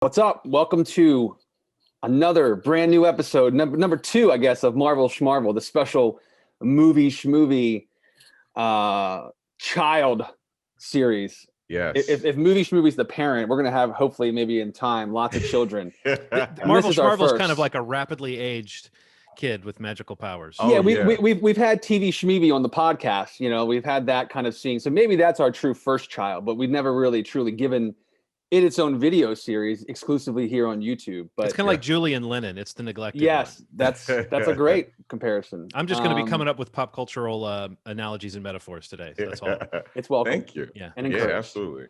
What's up? Welcome to another brand new episode, number two, I guess, of Marvel Schmarvel, the special movie Schmovie child series. Yes. If movie Schmovie's the parent, we're gonna have hopefully maybe in time lots of children. Marvel Schmarvel's kind of like a rapidly aged kid with magical powers. Oh, yeah, we've had TV Schmovie on the podcast. You know, we've had that kind of scene. So maybe that's our true first child, but we've never really truly given it its own video series exclusively here on YouTube. But it's kind of like Julian Lennon. It's the neglected yes, one. that's a great comparison. I'm just going to be coming up with pop cultural analogies and metaphors today. So that's all. It's welcome. Thank you. Yeah, and yeah, absolutely.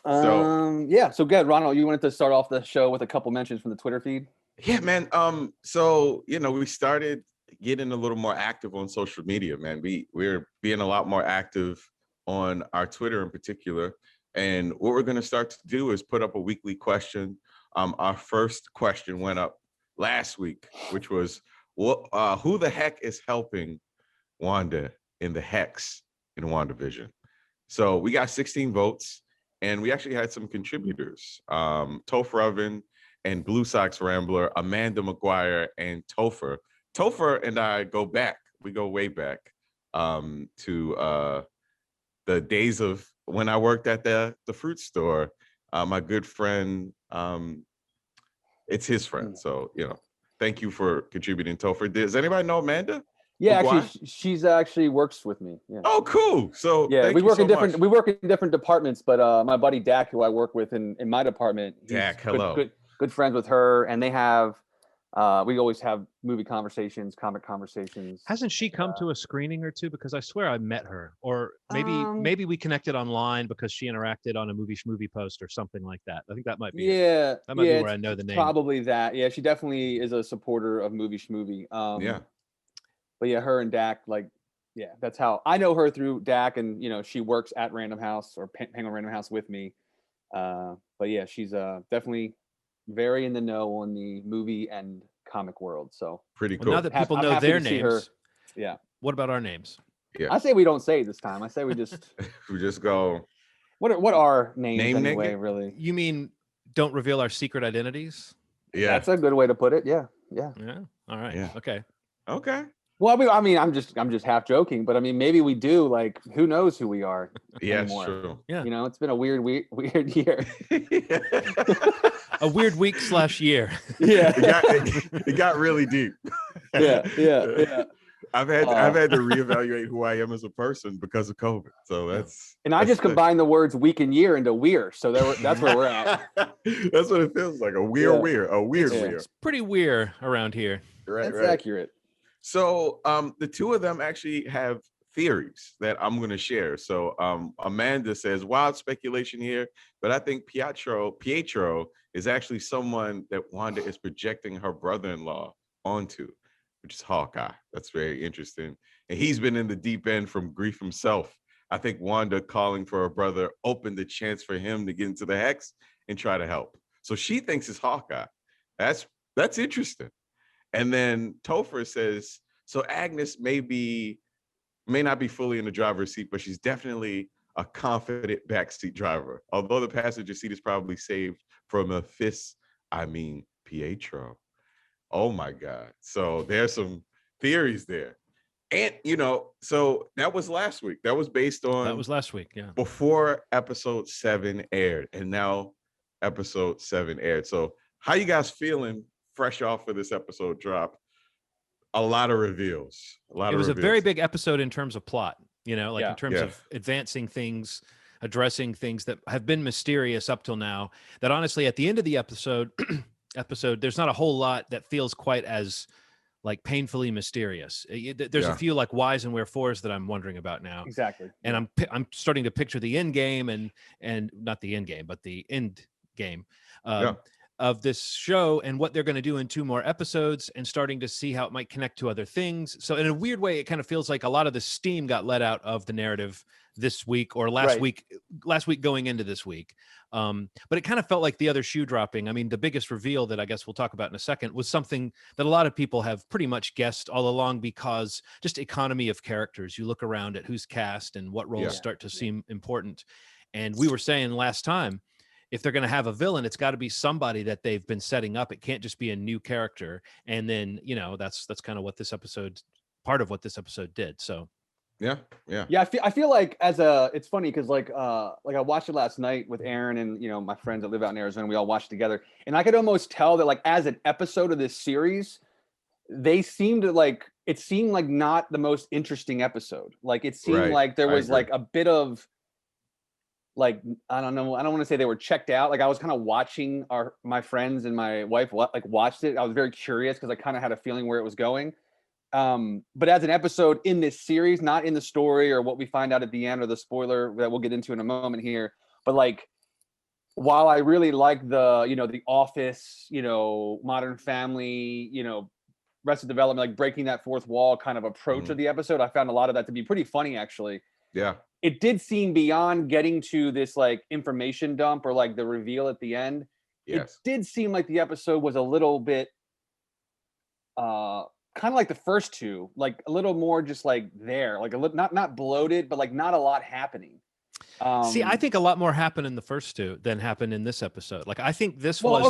So good, Ronald. You wanted to start off the show with a couple mentions from the Twitter feed. Yeah, man. So we started getting a little more active on social media, man. We're being a lot more active on our Twitter in particular. And what we're going to start to do is put up a weekly question. Our first question went up last week, which was, who the heck is helping Wanda in the Hex in Wandavision? So we got 16 votes, and we actually had some contributors. Topher Oven and Blue Sox Rambler, Amanda McGuire, and Topher. Topher and I go back. We go way back to the days of when I worked at the fruit store. My good friend, it's his friend. So, thank you for contributing, Topher. Does anybody know Amanda? Yeah, actually, she's actually works with me. Yeah. Oh, cool. So yeah, we work in different departments, but my buddy Dak, who I work with in my department, Dak, hello. Good friends with her, and they have. We always have movie conversations, comic conversations. Hasn't she come to a screening or two? Because I swear I met her, or maybe we connected online because she interacted on a movie Schmovie post or something like that. I think that might be be where I know the name. Probably that. Yeah, she definitely is a supporter of movie Schmovie. But yeah, her and Dak, that's how I know her, through Dak, and she works at Random House or Penguin Random House with me. But yeah, she's definitely very in the know on the movie and comic world. So pretty cool. Now that people know their names, yeah. What about our names? Yeah, I say we don't say it this time. I say we just we just go. What are names anyway? Nigga? Really? You mean don't reveal our secret identities? Yeah, that's a good way to put it. Yeah. All right. Yeah. Okay. Well, I mean, I'm just half joking, but I mean, maybe we do. Like, who knows who we are anymore? True. Yeah. It's been a weird year. A weird week/year. Yeah. It got really deep. Yeah. I've had to reevaluate who I am as a person because of COVID. So that's. And I just combined the words week and year into weird. So that's where we're at. That's what it feels like. A weird. It's pretty weird around here. Right. That's accurate. So the two of them actually have theories that I'm going to share. So Amanda says, wild speculation here, but I think Pietro is actually someone that Wanda is projecting her brother-in-law onto, which is Hawkeye. That's very interesting. And he's been in the deep end from grief himself. I think Wanda calling for her brother opened the chance for him to get into the Hex and try to help. So she thinks it's Hawkeye. That's interesting. And then Topher says, so Agnes may not be fully in the driver's seat, but she's definitely a confident backseat driver. Although the passenger seat is probably saved from Pietro. Oh my God. So there's some theories there. And, so that was last week. That was based on. That was last week, yeah. Before episode 7 aired. And now episode 7 aired. So how you guys feeling fresh off of this episode drop? A lot of reveals. It was a very big episode in terms of plot, in terms of advancing things, addressing things that have been mysterious up till now, that honestly at the end of the episode, there's not a whole lot that feels quite as painfully mysterious. There's a few whys and wherefores that I'm wondering about now. Exactly. And I'm starting to picture the end game and not the end game, but the end game. Of this show and what they're going to do in 2 more episodes, and starting to see how it might connect to other things. So in a weird way, it kind of feels like a lot of the steam got let out of the narrative this week or last week going into this week. But it kind of felt like the other shoe dropping. I mean, the biggest reveal that I guess we'll talk about in a second was something that a lot of people have pretty much guessed all along, because just economy of characters. You look around at who's cast and what roles start to seem important. And we were saying last time, if they're going to have a villain, it's got to be somebody that they've been setting up. It can't just be a new character. And then, that's kind of what part of what this episode did. So yeah. I feel like it's funny because like I watched it last night with Aaron and my friends that live out in Arizona. We all watched it together, and I could almost tell that like as an episode of this series, it seemed like not the most interesting episode. Like it seemed like there was like a bit of like, I don't know, I don't want to say they were checked out. Like I was kind of watching my friends and my wife watched it. I was very curious because I kind of had a feeling where it was going. But as an episode in this series, not in the story or what we find out at the end or the spoiler that we'll get into in a moment here, but like while I really like the the Office, Modern Family, Arrested Development, like breaking that fourth wall kind of approach of the episode, I found a lot of that to be pretty funny actually. Yeah. It did seem beyond getting to this like information dump or like the reveal at the end. Yes. It did seem like the episode was a little bit kind of like the first two, like a little more just like there, like a little not bloated, but like not a lot happening. See, I think a lot more happened in the first two than happened in this episode. Like I think this I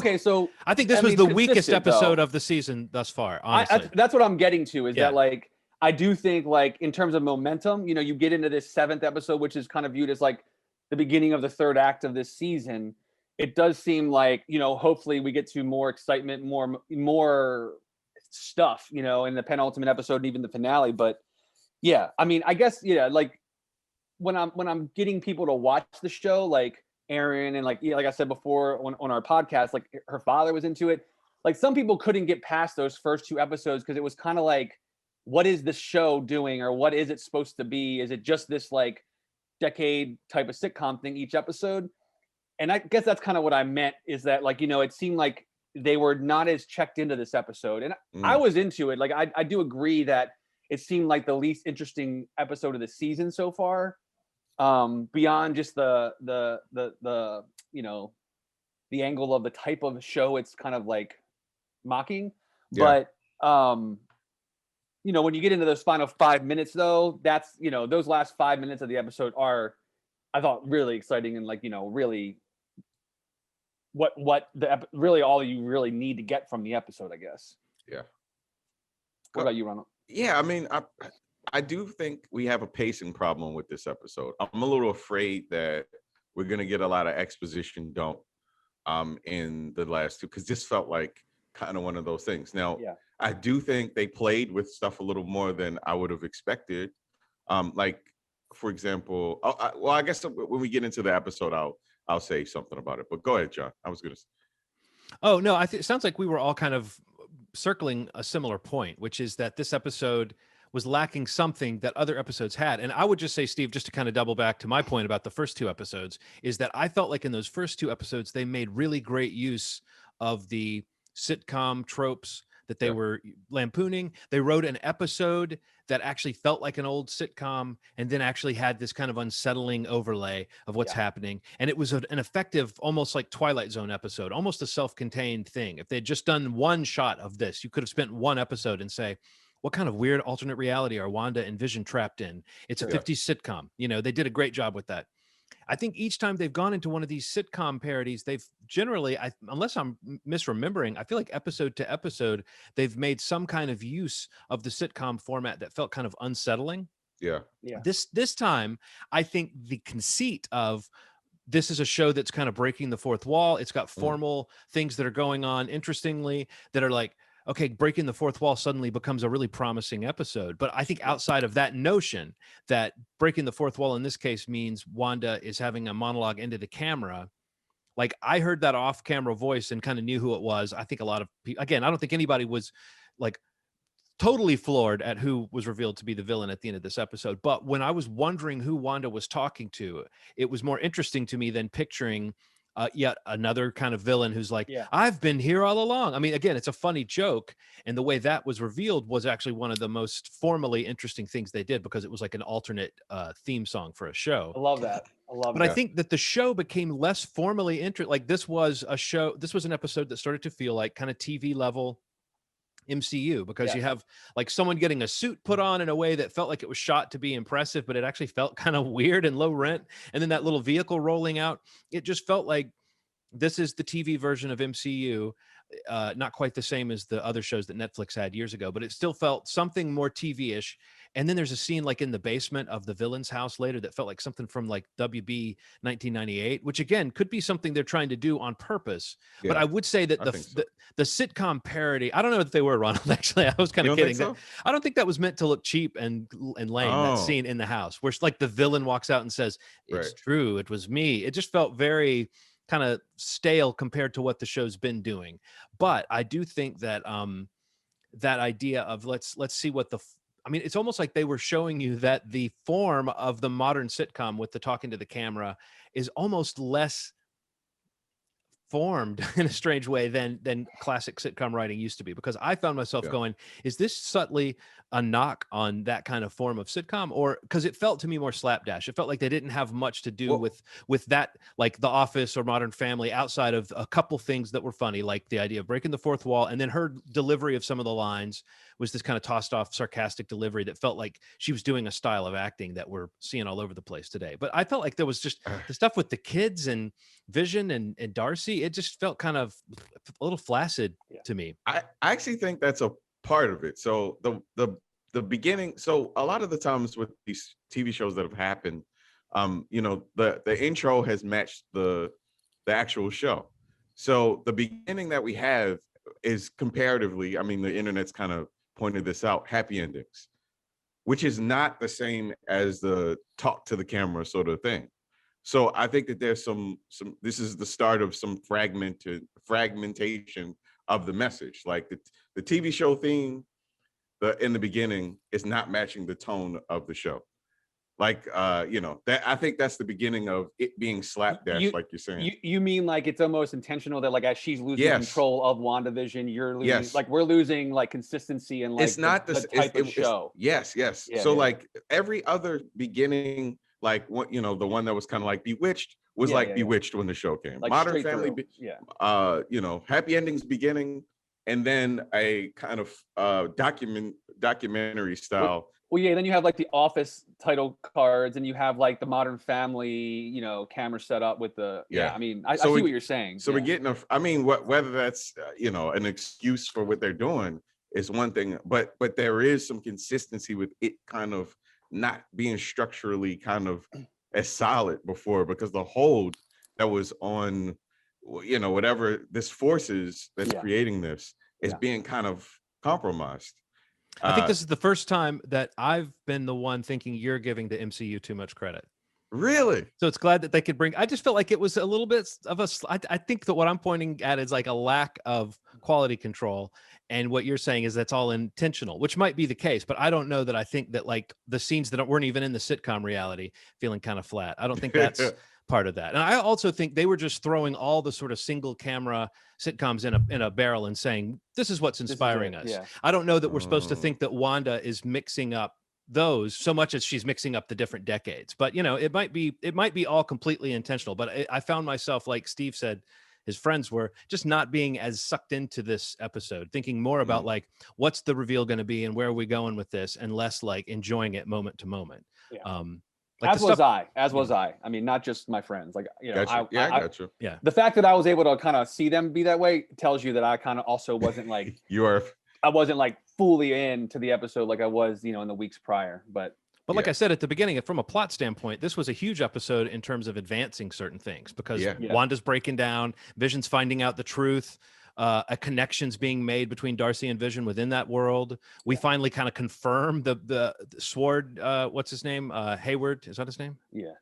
think this was the weakest episode of the season thus far, honestly. That's what I'm getting to is that like I do think like in terms of momentum, you get into this 7th episode, which is kind of viewed as like the beginning of the 3rd act of this season. It does seem like, hopefully we get to more excitement, more stuff, in the penultimate episode and even the finale. But yeah, I mean, I guess, like when I'm getting people to watch the show, like Aaron and like I said before on our podcast, like her father was into it. Like some people couldn't get past those first 2 episodes because it was kind of like, what is this show doing, or what is it supposed to be? Is it just this like decade type of sitcom thing each episode? And I guess that's kind of what I meant, is that like, it seemed like they were not as checked into this episode. And I was into it. Like I do agree that it seemed like the least interesting episode of the season so far. Beyond just the angle of the type of show it's kind of like mocking. Yeah. But when you get into those final 5 minutes though, that's those last 5 minutes of the episode are, I thought, really exciting and like really really all you really need to get from the episode, I guess. Yeah. What about you, Ronald? Yeah, I mean, I do think we have a pacing problem with this episode. I'm a little afraid that we're gonna get a lot of exposition dump in the last 2, because this felt like kind of one of those things. Now, I do think they played with stuff a little more than I would have expected. Like, for example, I guess when we get into the episode, I'll say something about it. But go ahead, John. I was gonna. Oh no, it sounds like we were all kind of circling a similar point, which is that this episode was lacking something that other episodes had. And I would just say, Steve, just to kind of double back to my point about the first 2 episodes, is that I felt like in those first 2 episodes, they made really great use of the sitcom tropes that they were lampooning. They wrote an episode that actually felt like an old sitcom and then actually had this kind of unsettling overlay of what's happening. And it was an effective, almost like Twilight Zone episode, almost a self-contained thing. If they'd just done one shot of this, you could have spent one episode and say, what kind of weird alternate reality are Wanda and Vision trapped in? It's a 50s sitcom. They did a great job with that. I think each time they've gone into one of these sitcom parodies, they've generally, unless I'm misremembering, I feel like episode to episode, they've made some kind of use of the sitcom format that felt kind of unsettling. Yeah. This time, I think the conceit of this is a show that's kind of breaking the fourth wall. It's got formal things that are going on, interestingly, that are like, okay, breaking the fourth wall suddenly becomes a really promising episode. But I think outside of that notion that breaking the fourth wall in this case means Wanda is having a monologue into the camera, like I heard that off-camera voice and kind of knew who it was. I think a lot of people, again, I don't think anybody was like totally floored at who was revealed to be the villain at the end of this episode. But when I was wondering who Wanda was talking to, it was more interesting to me than picturing yet another kind of villain who's like, I've been here all along. I mean, again, it's a funny joke. And the way that was revealed was actually one of the most formally interesting things they did, because it was like an alternate theme song for a show. I love that. But I think that the show became less formally interesting. Like this was an episode that started to feel like kind of TV level MCU, because you have like someone getting a suit put on in a way that felt like it was shot to be impressive, but it actually felt kind of weird and low rent. And then that little vehicle rolling out, it just felt like this is the TV version of MCU. Not quite the same as the other shows that Netflix had years ago, but it still felt something more TV-ish. And then there's a scene like in the basement of the villain's house later that felt like something from like WB 1998, which again could be something they're trying to do on purpose. But I would say that the sitcom parody, I don't know if they were, Ronald. Actually, I was kind of kidding. So? I don't think that was meant to look cheap and lame. That scene in the house where like the villain walks out and says, "It's true, it was me." It just felt very kind of stale compared to what the show's been doing. But I do think that that idea of let's see what I mean, it's almost like they were showing you that the form of the modern sitcom with the talking to the camera is almost less formed in a strange way than classic sitcom writing used to be, because I found myself going, is this subtly a knock on that kind of form of sitcom? Or because it felt to me more slapdash. It felt like they didn't have much to do with that, like The Office or Modern Family, outside of a couple things that were funny, like the idea of breaking the fourth wall. And then her delivery of some of the lines was this kind of tossed off sarcastic delivery that felt like she was doing a style of acting that we're seeing all over the place today. But I felt like there was just the stuff with the kids and Vision and Darcy. It just felt kind of a little flaccid to me. I actually think that's a part of it. So the beginning, so a lot of the times with these TV shows that have happened, you know, the intro has matched the actual show. So the beginning that we have is comparatively, I mean, the internet's kind of pointed this out, happy endings, which is not the same as the talk to the camera sort of thing. So I think that there's some this is the start of some fragmentation of the message. Like the TV show theme in the beginning is not matching the tone of the show. Like you know, that I think that's the beginning of it being slapdash, like you're saying. You mean like it's almost intentional that like as she's losing control of WandaVision, you're losing like we're losing like consistency and like it's not the type of show. Yes. Yeah, so like every other beginning, like what, you know, the one that was kind of like Bewitched was Bewitched when the show came. Like Modern Family, you know, happy endings beginning, and then a kind of documentary style. Well, yeah, then you have like the Office title cards, and you have like the Modern Family, you know, camera set up with the I mean, I see what you're saying. So we're getting I mean, whether that's you know, an excuse for what they're doing is one thing, but there is some consistency with it kind of not being structurally kind of as solid before, because the hold that was on, you know, whatever this force is that's creating this is being kind of compromised. I think this is the first time that I've been the one thinking you're giving the MCU too much credit. Really? So it's glad that they could bring, I just felt like it was a little bit of I think that what I'm pointing at is like a lack of quality control. And what you're saying is that's all intentional, which might be the case, but I don't know that I think that like the scenes that weren't even in the sitcom reality feeling kind of flat. I don't think that's part of that. And I also think they were just throwing all the sort of single camera sitcoms in a barrel and saying, this is what's inspiring us. Yeah. I don't know that we're supposed to think that Wanda is mixing up those so much as she's mixing up the different decades, but you know, it might be all completely intentional. But I found myself, like Steve said, his friends were just not being as sucked into this episode, thinking more about like, what's the reveal going to be and where are we going with this, and less like enjoying it moment to moment. Yeah. Like as was I. I mean, not just my friends. Like, you know, I got you. Yeah. The fact that I was able to kind of see them be that way tells you that I kind of also wasn't like I wasn't like fully into the episode like I was, you know, in the weeks prior. But like I said at the beginning, from a plot standpoint, this was a huge episode in terms of advancing certain things, because Wanda's breaking down, Vision's finding out the truth. A connection's being made between Darcy and Vision within that world. We finally kind of confirm the Sword, what's his name? Hayward, is that his name? Yeah.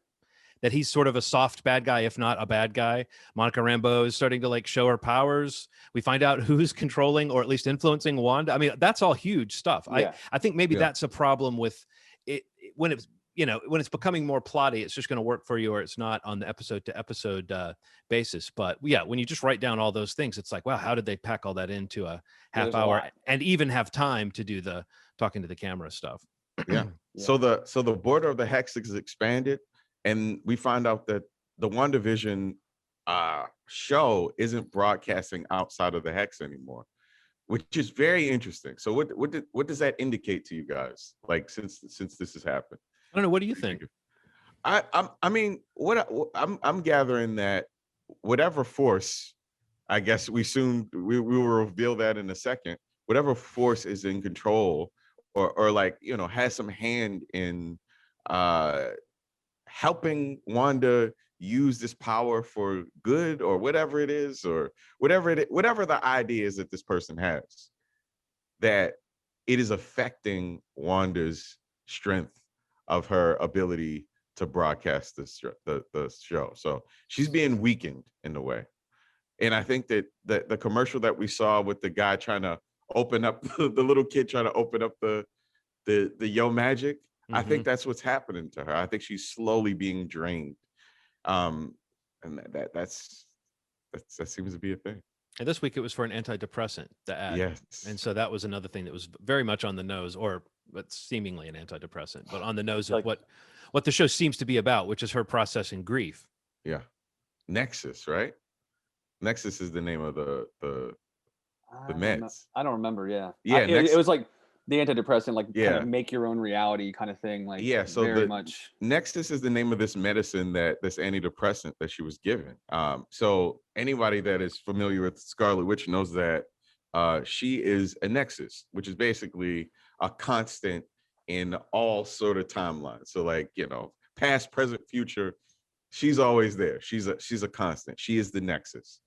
That he's sort of a soft bad guy, if not a bad guy. Monica Rambeau is starting to like show her powers. We find out who's controlling or at least influencing Wanda. I mean, that's all huge stuff. I think maybe that's a problem with it when it's, you know, when it's becoming more plotty, it's just going to work for you, or it's not on the episode to episode basis. But yeah, when you just write down all those things, it's like, wow, how did they pack all that into a half hour and even have time to do the talking to the camera stuff? So the border of the hex is expanded, and we find out that the WandaVision show isn't broadcasting outside of the hex anymore, which is very interesting. So what does that indicate to you guys? Like since this has happened? I don't know. What do you think? I mean, I'm gathering that whatever force, I guess we will reveal that in a second. Whatever force is in control, or like, you know, has some hand in helping Wanda use this power for good, or whatever it is, or whatever the idea is that this person has, that it is affecting Wanda's strength of her ability to broadcast the show. So she's being weakened in a way. And I think that the commercial that we saw with the guy trying to open up the little kid trying to open up the Yo Magic, I think that's what's happening to her. I think she's slowly being drained. And that seems to be a thing. And this week it was for an antidepressant, the ad. Yes. And so that was another thing that was very much on the nose, but seemingly an antidepressant, but on the nose of what the show seems to be about, which is her processing grief. Yeah. Nexus, right? Nexus is the name of the meds. I don't remember. Yeah. Yeah. It was like the antidepressant, like yeah, kind of make your own reality kind of thing. Like, yeah. So very much. Nexus is the name of this medicine, this antidepressant that she was given. So anybody that is familiar with Scarlet Witch knows that she is a Nexus, which is basically a constant in all sort of timelines. So like, you know, past, present, future, she's always there. She's a constant. She is the Nexus.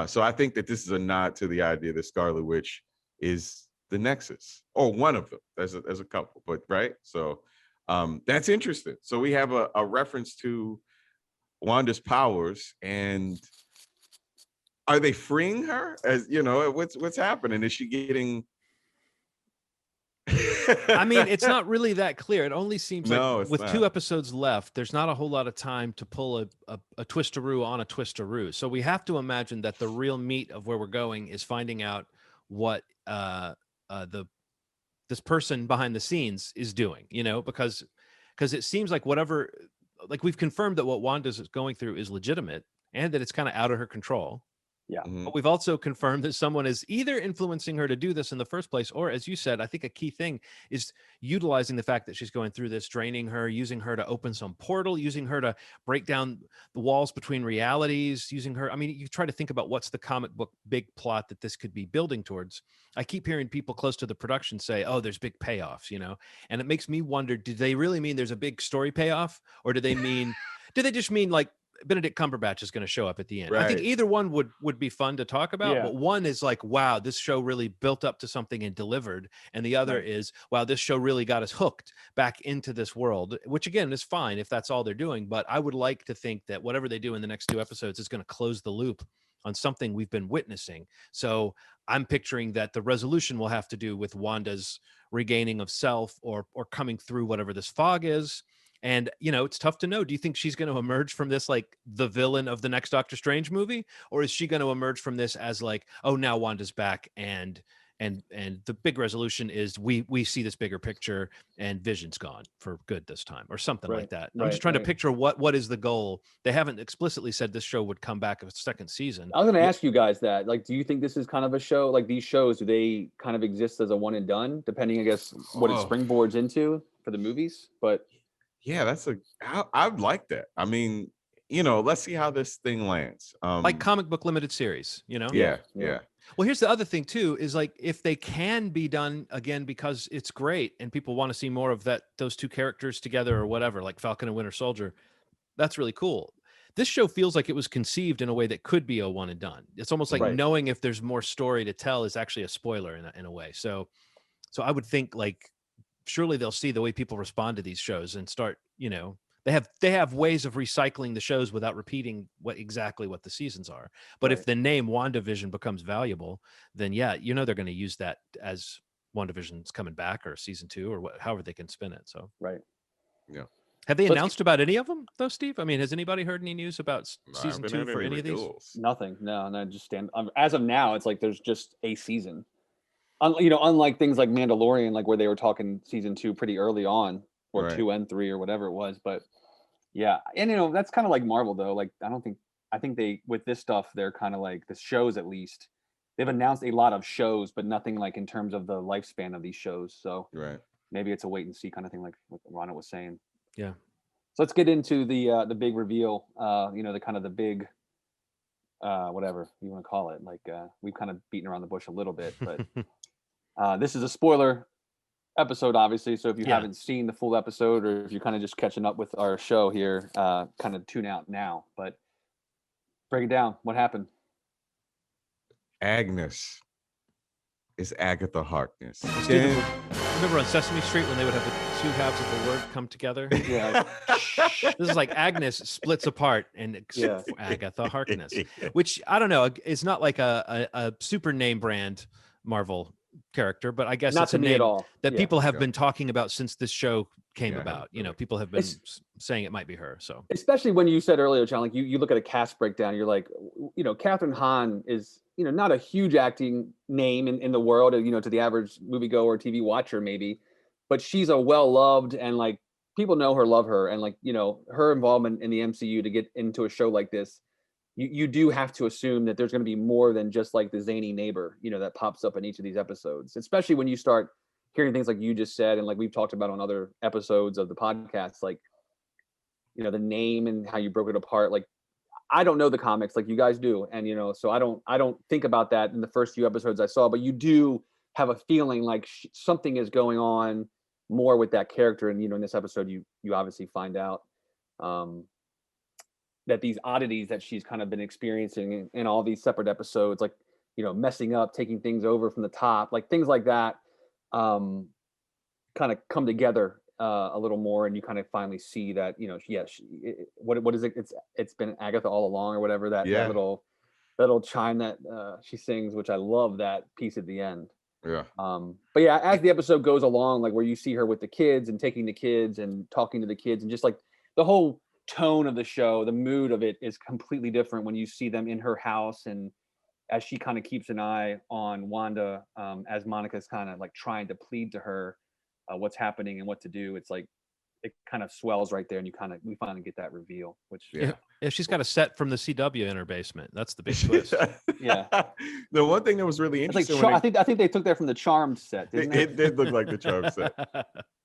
So I think that this is a nod to the idea that Scarlet Witch is the Nexus, or one of them. There's a couple, but right. So that's interesting. So we have a reference to Wanda's powers, and are they freeing her? As you know, what's happening? Is she getting? I mean, it's not really that clear. It only seems like with 2 episodes left, there's not a whole lot of time to pull a twistaroo on a twistaroo. So we have to imagine that the real meat of where we're going is finding out what this person behind the scenes is doing, you know, because it seems like whatever, like we've confirmed that what Wanda's going through is legitimate and that it's kind of out of her control. Yeah. But we've also confirmed that someone is either influencing her to do this in the first place, or as you said, I think a key thing is utilizing the fact that she's going through this, draining her, using her to open some portal, using her to break down the walls between realities, using her. I mean, you try to think about what's the comic book big plot that this could be building towards. I keep hearing people close to the production say, oh, there's big payoffs, you know, and it makes me wonder, do they really mean there's a big story payoff, or do they just mean like Benedict Cumberbatch is going to show up at the end? Right. I think either one would be fun to talk about, but one is like, wow, this show really built up to something and delivered. And the other is, wow, this show really got us hooked back into this world, which again is fine if that's all they're doing. But I would like to think that whatever they do in the next 2 episodes is going to close the loop on something we've been witnessing. So I'm picturing that the resolution will have to do with Wanda's regaining of self, or coming through whatever this fog is. And, you know, it's tough to know. Do you think she's going to emerge from this like the villain of the next Doctor Strange movie? Or is she going to emerge from this as like, oh, now Wanda's back, and the big resolution is we see this bigger picture and Vision's gone for good this time, or something like that. I'm just trying to picture what is the goal. They haven't explicitly said this show would come back a second season. I was going to ask you guys that. Like, do you think this is kind of a show, like these shows, do they kind of exist as a one and done, depending, I guess, what it springboards into for the movies? But yeah, I'd like that. I mean, you know, let's see how this thing lands. Like comic book limited series, you know? Yeah. Well, here's the other thing too, is like, if they can be done again, because it's great and people want to see more of those 2 characters together or whatever, like Falcon and Winter Soldier, that's really cool. This show feels like it was conceived in a way that could be a one and done. It's almost like knowing if there's more story to tell is actually a spoiler in a way. So I would think like, surely they'll see the way people respond to these shows and start, you know, they have ways of recycling the shows without repeating exactly what the seasons are. But if the name WandaVision becomes valuable, then yeah, you know, they're going to use that as WandaVision's coming back, or season 2, or however they can spin it. So yeah. Have they announced about any of them though, Steve? I mean, has anybody heard any news about season 2 for any of these? Nothing. No, just as of now, it's like there's just a season. You know, unlike things like Mandalorian, like where they were talking season 2 pretty early on, or 2 and 3 or whatever it was. But yeah, and you know, that's kind of like Marvel though. Like I think they, with this stuff, they're kind of like the shows, at least they've announced a lot of shows, but nothing like in terms of the lifespan of these shows. So maybe it's a wait and see kind of thing, like what Rana was saying. Yeah. So let's get into the big reveal. You know, the kind of the big whatever you want to call it. Like we've kind of beaten around the bush a little bit, but this is a spoiler episode, obviously. So if you haven't seen the full episode, or if you're kind of just catching up with our show here, kind of tune out now. But break it down. What happened? Agnes is Agatha Harkness. Remember on Sesame Street when they would have the two halves of the word come together? Yeah. This is like Agnes splits apart and Agatha Harkness, which I don't know. It's not like a super name brand Marvel character, but I guess not it's to a me name at all. that people have been talking about since this show came about. You know, people have been saying it might be her. So especially when you said earlier, John, like you look at a cast breakdown, you're like, you know, Catherine Hahn is, you know, not a huge acting name in the world, you know, to the average moviegoer or TV watcher maybe, but she's a well-loved, and like people know her, love her, and like, you know, her involvement in the MCU to get into a show like this, you do have to assume that there's going to be more than just like the zany neighbor, you know, that pops up in each of these episodes, especially when you start hearing things like you just said, and like we've talked about on other episodes of the podcast, like, you know, the name and how you broke it apart. Like, I don't know the comics like you guys do, and you know, so I don't think about that in the first few episodes I saw, but you do have a feeling like something is going on more with that character, and you know, in this episode you obviously find out that these oddities that she's kind of been experiencing in all these separate episodes, like, you know, messing up, taking things over from the top, like things like that, kind of come together a little more, and you kind of finally see that, you know, what is it? It's been Agatha all along, or whatever, that little chime that she sings, which I love that piece at the end. Yeah. But yeah, as the episode goes along, like where you see her with the kids and taking the kids and talking to the kids, and just like the whole tone of the show, the mood of it is completely different when you see them in her house, and as she kind of keeps an eye on Wanda, as Monica's kind of like trying to plead to her what's happening and what to do. It's like it kind of swells right there, and we finally get that reveal. Which if she's got a set from the CW in her basement, that's the big twist. Yeah. The one thing that was really interesting, like I think they took that from the Charmed set. It did look like the Charmed set.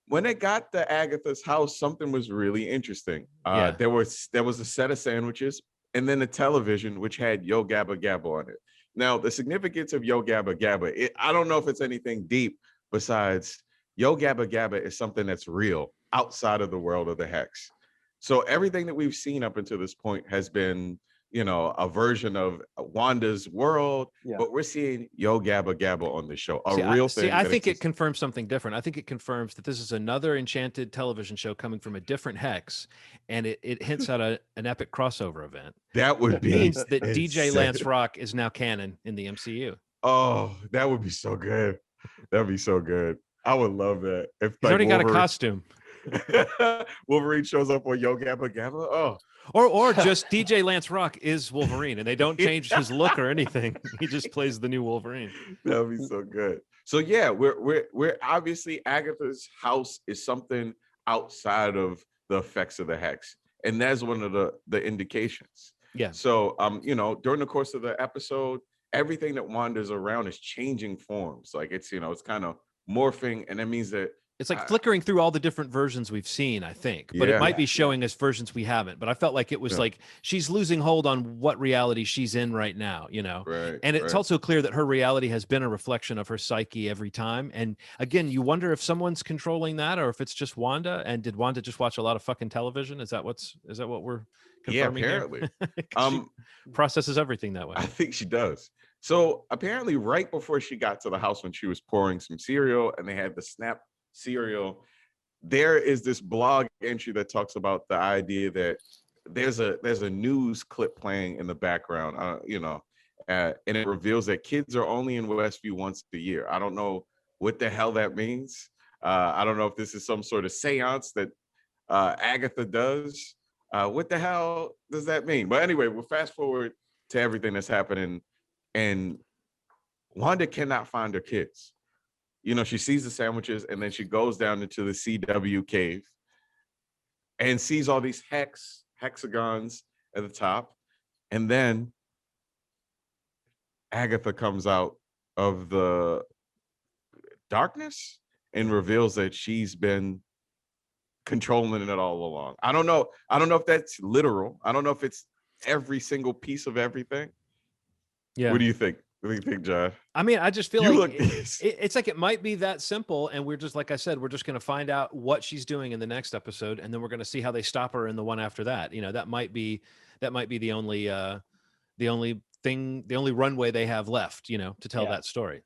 When it got to Agatha's house, something was really interesting. There was a set of sandwiches, and then a television which had Yo Gabba Gabba on it. Now, the significance of Yo Gabba Gabba, I don't know if it's anything deep besides Yo Gabba Gabba is something that's real outside of the world of the Hex. So everything that we've seen up until this point has been, you know, a version of Wanda's world, but we're seeing Yo Gabba Gabba on the show, real thing. I think it confirms something different. I think it confirms that this is another enchanted television show coming from a different Hex, and it hints at an epic crossover event. That would be means that DJ Lance Rock is now canon in the MCU. Oh, that would be so good. That'd be so good. I would love that. If he's already got a costume. Wolverine shows up on Yo Gabba Gabba. Oh. Or just DJ Lance Rock is Wolverine, and they don't change his look or anything. He just plays the new Wolverine. That would be so good. So yeah, we're obviously Agatha's house is something outside of the effects of the Hex, and that's one of the indications. Yeah. So you know, during the course of the episode, everything that wanders around is changing forms. Like it's, you know, it's kind of morphing, and that means that it's like flickering through all the different versions we've seen, I think, but it might be showing us versions we haven't. But I felt like it was like she's losing hold on what reality she's in right now, you know? Right, and it's also clear that her reality has been a reflection of her psyche every time. And again, you wonder if someone's controlling that, or if it's just Wanda. And did Wanda just watch a lot of fucking television? Is that what we're confirming? Yeah, apparently. She processes everything that way. I think she does. So apparently right before she got to the house, when she was pouring some cereal and they had the Snap cereal, there is this blog entry that talks about the idea that there's a news clip playing in the background, you know, and it reveals that kids are only in Westview once a year. I don't know what the hell that means. I don't know if this is some sort of seance that Agatha does. What the hell does that mean? But anyway, we'll fast forward to everything that's happening, and Wanda cannot find her kids. You know, she sees the sandwiches, and then she goes down into the CW cave and sees all these hexagons at the top. And then Agatha comes out of the darkness and reveals that she's been controlling it all along. I don't know if that's literal. I don't know if it's every single piece of everything. Yeah. What do you think? What do you think, John? I mean, I just feel You like look- it's like it might be that simple, and we're just, like I said, we're just going to find out what she's doing in the next episode, and then we're going to see how they stop her in the one after that. You know, that might be the only runway they have left, you know, to tell that story.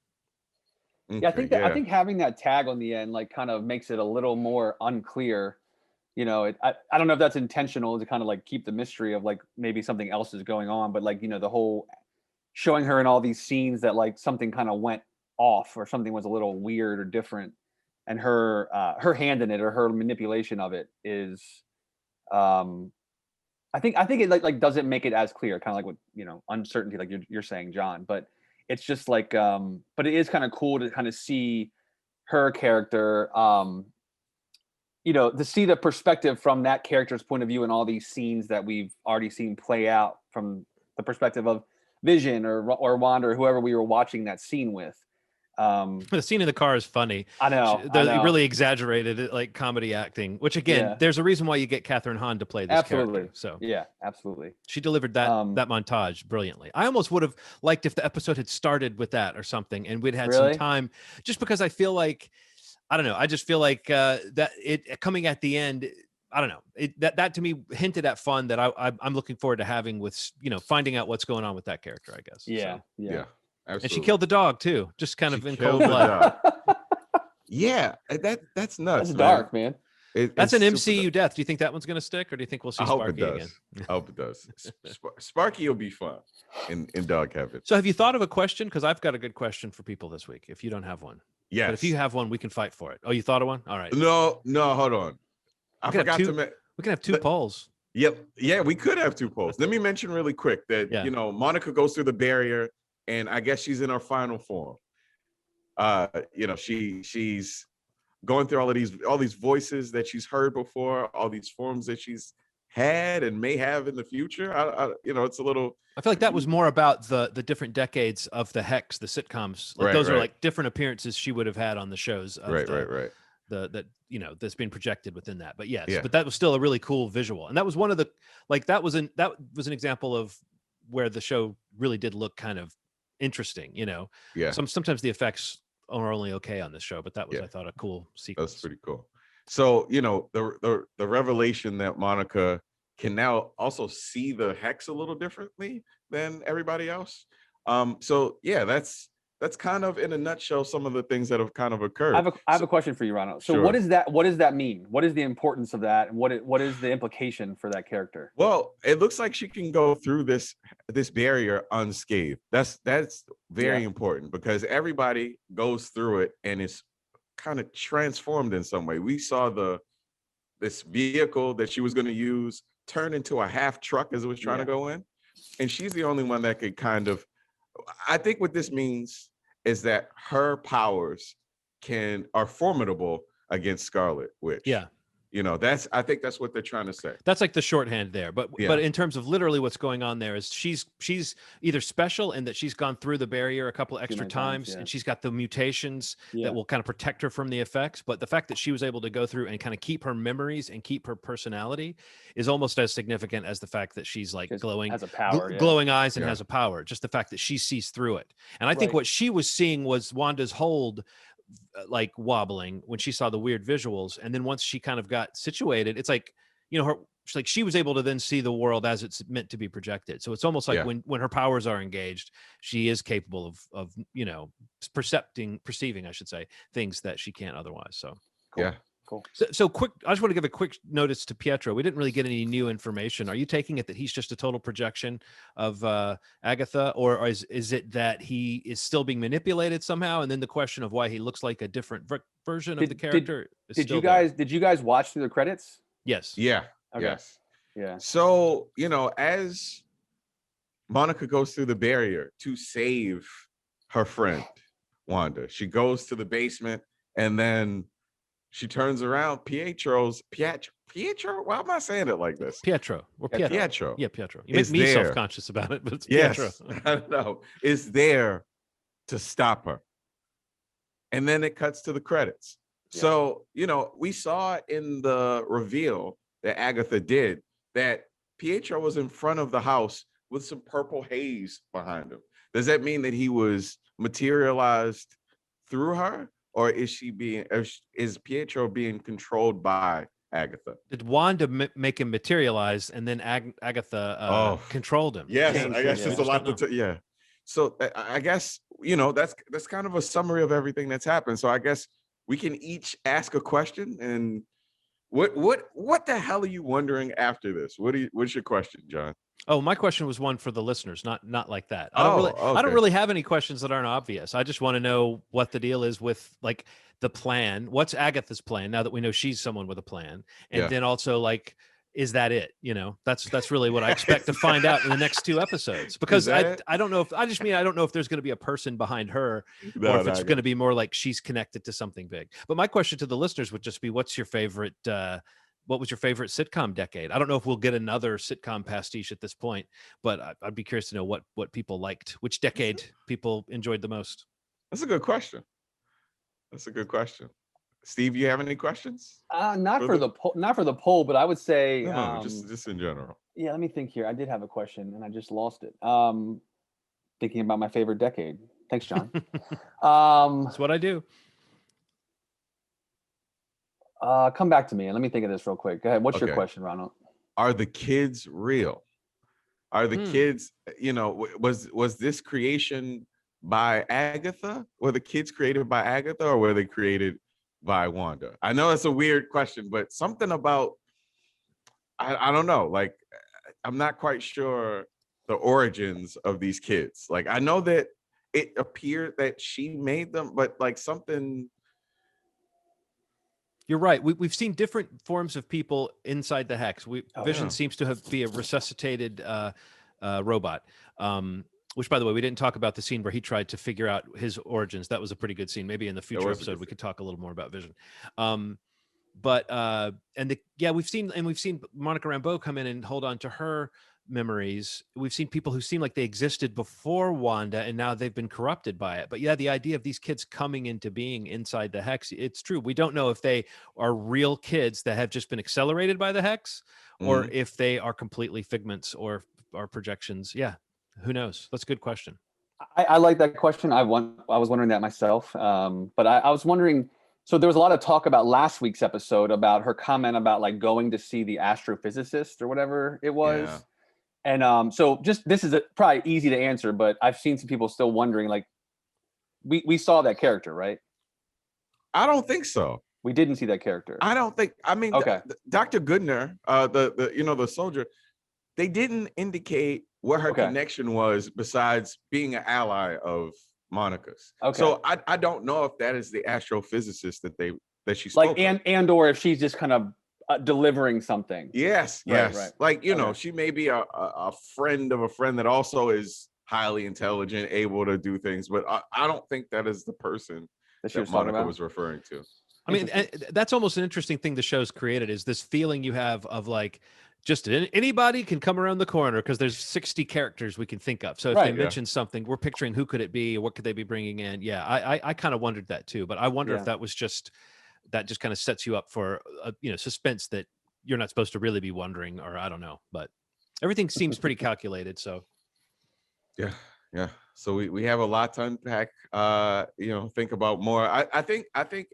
Yeah, I think I think having that tag on the end like kind of makes it a little more unclear. You know, I don't know if that's intentional to kind of like keep the mystery of like maybe something else is going on, but like, you know, the whole showing her in all these scenes that like something kind of went off or something was a little weird or different, and her hand in it or her manipulation of it is I think it like doesn't make it as clear, kind of like with, you know, uncertainty, like you're saying, John. But it's just like, but it is kind of cool to kind of see her character, you know, to see the perspective from that character's point of view in all these scenes that we've already seen play out from the perspective of Vision or Wanda or whoever we were watching that scene with. The scene in the car is funny. I know. Really exaggerated, like comedy acting, which again, there's a reason why you get Catherine Hahn to play this character. So yeah, absolutely. She delivered that montage brilliantly. I almost would have liked if the episode had started with that or something, and we'd had some time, just because I feel like, I don't know, I just feel like that it coming at the end, I don't know, that to me hinted at fun that I'm looking forward to having with, you know, finding out what's going on with that character, I guess. Yeah. Absolutely. And she killed the dog too, just kind of in cold blood. Yeah, that's nuts. That's dark, man. That's an MCU death. Do you think that one's going to stick, or do you think we'll see Sparky again? I hope it does. Sparky will be fun in dog heaven. So have you thought of a question? Because I've got a good question for people this week, if you don't have one. Yes. But if you have one, we can fight for it. Oh, you thought of one? All right. No, hold on. I forgot to mention. We can have two polls. Yep. Yeah, we could have two polls. Let me mention really quick that, you know, Monica goes through the barrier, and I guess she's in her final form. You know, she's going through all these voices that she's heard before, all these forms that she's had and may have in the future. You know, it's a little. I feel like that was more about the different decades of the Hex, the sitcoms. Like those are like different appearances she would have had on the shows. Of right. That, you know, that's being projected within that. But yes, but that was still a really cool visual, and that was one of the, like, that was an example of where the show really did look kind of interesting. You know, sometimes the effects are only okay on this show, but that was I thought a cool sequence. That's pretty cool. So, you know, the revelation that Monica can now also see the Hex a little differently than everybody else. So yeah, that's kind of in a nutshell some of the things that have kind of occurred. I have a question for you, Ronald. So what does that mean? What is the importance of that? And what is the implication for that character? Well, it looks like she can go through this barrier unscathed. That's very important, because everybody goes through it and is kind of transformed in some way. We saw this vehicle that she was going to use turn into a half truck as it was trying to go in, and she's the only one that could kind of. I think what this means is that her powers are formidable against Scarlet Witch. Yeah. You know, I think that's what they're trying to say. That's like the shorthand there. But in terms of literally what's going on there is she's either special in that she's gone through the barrier a couple extra times, and she's got the mutations that will kind of protect her from the effects. But the fact that she was able to go through and kind of keep her memories and keep her personality is almost as significant as the fact that she's like glowing, has a power, glowing eyes and has a power. Just the fact that she sees through it. And I think what she was seeing was Wanda's hold like wobbling when she saw the weird visuals, and then once she kind of got situated, it's like, you know, she was able to then see the world as it's meant to be projected. So it's almost like when her powers are engaged, she is capable of you know, perceiving I should say, things that she can't otherwise. So cool. Cool. So quick, I just want to give a quick notice to Pietro. We didn't really get any new information. Are you taking it that he's just a total projection of Agatha, or is it that he is still being manipulated somehow? And then the question of why he looks like a different version of the character. Did you guys watch through the credits? Yes. Yeah. Okay. Yes. Yeah. So, you know, as Monica goes through the barrier to save her friend Wanda, she goes to the basement, and then she turns around. Pietro. Why am I saying it like this? Pietro. Or Pietro. Pietro. Yeah, Pietro. You make me self-conscious about it, but it's Pietro. I don't know. Is there to stop her. And then it cuts to the credits. Yeah. So, you know, we saw in the reveal that Agatha did that Pietro was in front of the house with some purple haze behind him. does that mean that he was materialized through her, or is Pietro being controlled by Agatha? Did Wanda make him materialize, and then Agatha controlled him? Yes, I guess there's a lot to So I guess, that's kind of a summary of everything that's happened. So I guess we can each ask a question. And what the hell are you wondering after this? What's your question, John? Oh, my question was one for the listeners, not like that. I don't really have any questions that aren't obvious. I just want to know what the deal is with like the plan. What's Agatha's plan now that we know she's someone with a plan? And then also like, is that it? That's really what I expect to find out in the next 2 episodes, because I don't know if I don't know if there's going to be a person behind her, or if it's going to be more like she's connected to something big. But my question to the listeners would just be, what was your favorite sitcom decade? I don't know if we'll get another sitcom pastiche at this point, but I'd be curious to know what people liked, which decade people enjoyed the most. That's a good question. Steve, you have any questions? Not for the poll, but I would say just in general. Yeah, let me think here. I did have a question and I just lost it. Thinking about my favorite decade. Thanks, John. That's what I do. Come back to me and let me think of this real quick. Go ahead. What's your question, Ronald? Are the kids real? Are the kids, was this creation by Agatha? Were the kids created by Agatha, or were they created by Wanda? I know that's a weird question, but something about, I don't know, like, I'm not quite sure the origins of these kids. Like, I know that it appeared that she made them, but like something. You're right. We've seen different forms of people inside the Hex. Vision seems to be a resuscitated robot. Which, by the way, we didn't talk about the scene where he tried to figure out his origins. That was a pretty good scene. Maybe in the future episode we could talk a little more about Vision. We've seen Monica Rambeau come in and hold on to her memories. We've seen people who seem like they existed before Wanda, and now they've been corrupted by it. But yeah, the idea of these kids coming into being inside the Hex, it's true. We don't know if they are real kids that have just been accelerated by the Hex, or if they are completely figments or projections. Yeah. Who knows? That's a good question. I like that question. I was wondering that myself. But I was wondering, so there was a lot of talk about last week's episode about her comment about like going to see the astrophysicist or whatever it was. Yeah. And so just, this is probably easy to answer, but I've seen some people still wondering, like, we saw that character, right? I don't think so. We didn't see that character. Okay. Dr. Goodner, the soldier, they didn't indicate what her connection was besides being an ally of Monica's. Okay. So I don't know if that is the astrophysicist that she spoke like, and or if she's just kind of delivering something. Yes. Right. Like, she may be a friend of a friend that also is highly intelligent, able to do things, but I don't think that is the person that Monica was referring to. I mean, that's almost an interesting thing the show's created, is this feeling you have of like, just anybody can come around the corner, because there's 60 characters we can think of. So if they mention something, we're picturing who could it be, or what could they be bringing in? Yeah, I kind of wondered that too, but I wonder if that was just kind of sets you up for suspense that you're not supposed to really be wondering, or I don't know, but everything seems pretty calculated. So yeah. So we have a lot to unpack. Think about more. I think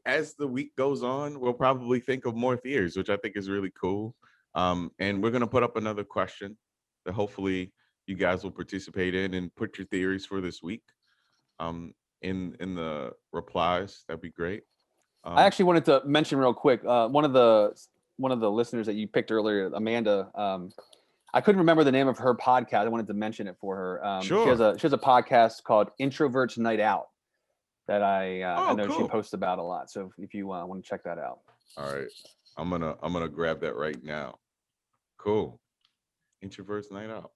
as the week goes on, we'll probably think of more theories, which I think is really cool. And we're going to put up another question that hopefully you guys will participate in and put your theories for this week in the replies. That'd be great. I actually wanted to mention real quick, one of the listeners that you picked earlier, Amanda, I couldn't remember the name of her podcast. I wanted to mention it for her. Sure. She has a podcast called Introverts Night Out that I know cool. She posts about a lot. So if you want to check that out. All right. I'm gonna grab that right now. Cool. Introverts Night Out.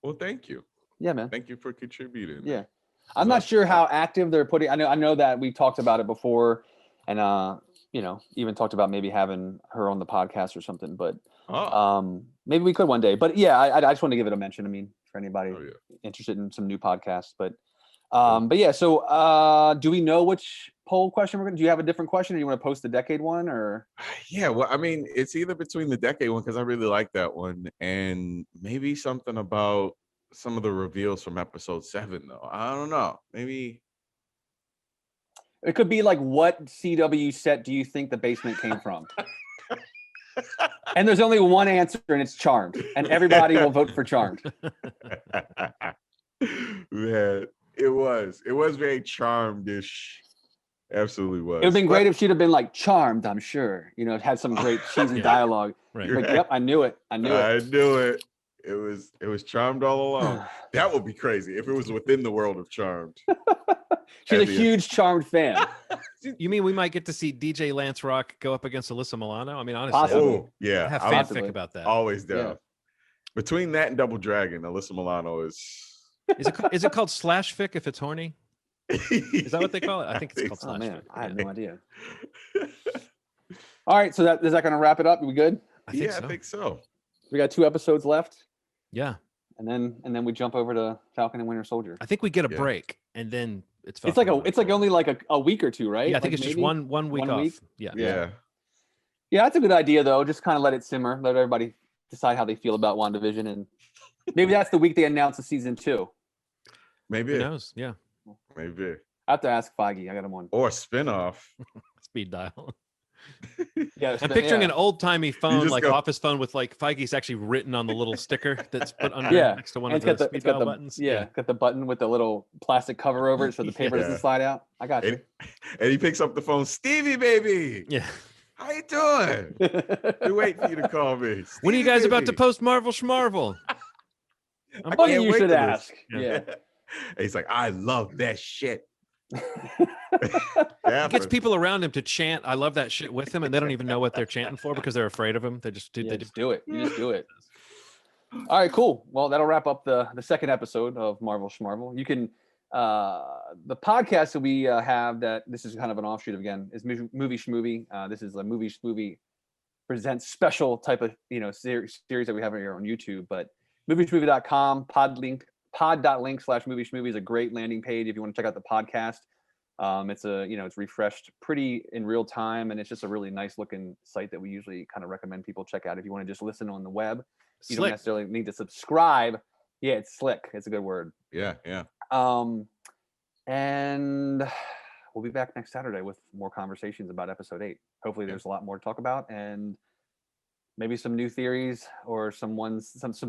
Well, thank you. Yeah, man. Thank you for contributing. Yeah. I'm not sure how active they're putting. I know that we talked about it before, and even talked about maybe having her on the podcast or something. But maybe we could one day. But yeah, I just want to give it a mention. I mean, for anybody interested in some new podcasts. But yeah. So do we know which poll question we're going to? Do you have a different question, or you want to post the decade one, or? Yeah, well, I mean, it's either between the decade one, because I really like that one, and maybe something about some of the reveals from episode 7 though. I don't know. Maybe it could be like, what CW set do you think the basement came from? And there's only one answer, and it's Charmed, and everybody will vote for Charmed. Man, it was very Charmed-ish. Absolutely was. It would have been great if she'd have been like, Charmed, I'm sure. You know, had some great cheesy dialogue. Right. Like, yep, I knew it. I knew it. It was Charmed all along. That would be crazy if it was within the world of Charmed. She's a huge Charmed fan. You mean we might get to see DJ Lance Rock go up against Alyssa Milano? I mean, honestly, I have fanfic about that. Always down. Yeah. Between that and Double Dragon, Alyssa Milano is. Is it called slash fic if it's horny? Is that what they call it? I think it's called slash fic. I have no idea. All right, so is that going to wrap it up? Are we good? I think so. We got 2 episodes left. Yeah. And then we jump over to Falcon and Winter Soldier. I think we get a break, and then it's like only like a week or 2, right? Yeah, I think it's just one week off. Yeah. That's a good idea though. Just kind of let it simmer. Let everybody decide how they feel about WandaVision, and maybe that's the week they announce the season 2. Maybe. Who knows? Yeah. Maybe. I have to ask Feige. I got him one. Or a spinoff. Speed dial. Yeah, I'm picturing an old-timey phone, like office phone, with like Feige's actually written on the little sticker that's put under next to one of the speed dial buttons. Yeah, got the button with the little plastic cover over it so the paper doesn't slide out. I got you. And he picks up the phone, Stevie, baby. Yeah. How you doing? We're waiting for you to call me. Stevie, when are you guys about to post Marvel Schmarvel? Funny you should ask. Yeah. And he's like, I love that shit. He gets people around him to chant "I love that shit" with him, and they don't even know what they're chanting for because they're afraid of him. They just do it. You just do it. All right, cool. Well, that'll wrap up the second episode of Marvel Schmarvel. You can the podcast that we have, that this is kind of an offshoot of, again, is Movie Schmovie. This is a Movie Schmovie presents special type of series that we have here on YouTube. But movieschmovie.com, pod.link/Movie Schmovie is a great landing page if you want to check out the podcast. It's refreshed pretty in real time, and it's just a really nice looking site that we usually kind of recommend people check out if you want to just listen on the web. You don't necessarily need to subscribe. Yeah, it's slick. It's a good word. Yeah. And we'll be back next Saturday with more conversations about episode 8. Hopefully there's a lot more to talk about, and maybe some new theories, or some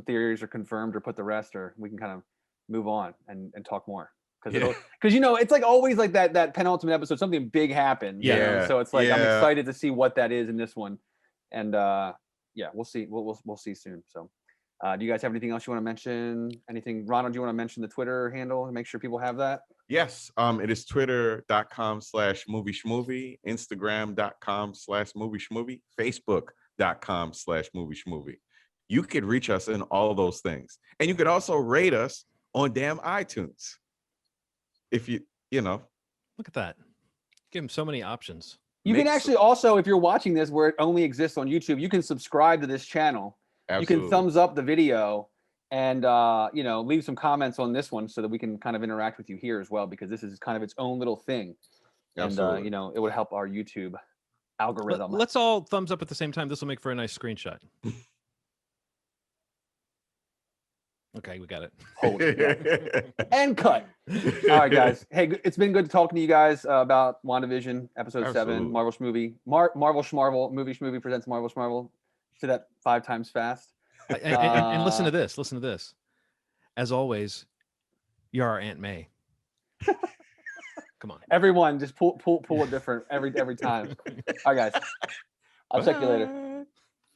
theories are confirmed or put to rest, or we can kind of move on and talk more. Because it's like always like that penultimate episode, something big happened. So it's like I'm excited to see what that is in this one, and we'll see. We'll see soon. So, do you guys have anything else you want to mention? Anything, Ronald? Do you want to mention the Twitter handle and make sure people have that? Yes. It is twitter.com/movieschmovie, instagram.com/movieschmovie, facebook.com/movieschmovie. You could reach us in all of those things, and you could also rate us on damn iTunes. If you look at that, give them so many options. You can actually also, if you're watching this where it only exists on YouTube, you can subscribe to this channel. Absolutely. You can thumbs up the video and leave some comments on this one so that we can kind of interact with you here as well, because this is kind of its own little thing. Absolutely. And it would help our YouTube algorithm. Let's all thumbs up at the same time. This will make for a nice screenshot. Okay, we got it. And cut. All right, guys. Hey, it's been good talking to you guys about WandaVision, episode 7, Marvel Schmovie. Marvel Schmarvel, Movie Schmovie presents Marvel Schmarvel. Say that 5 times fast. And listen to this. Listen to this. As always, you're our Aunt May. Come on. Everyone, just pull it different every time. All right, guys. I'll check you later.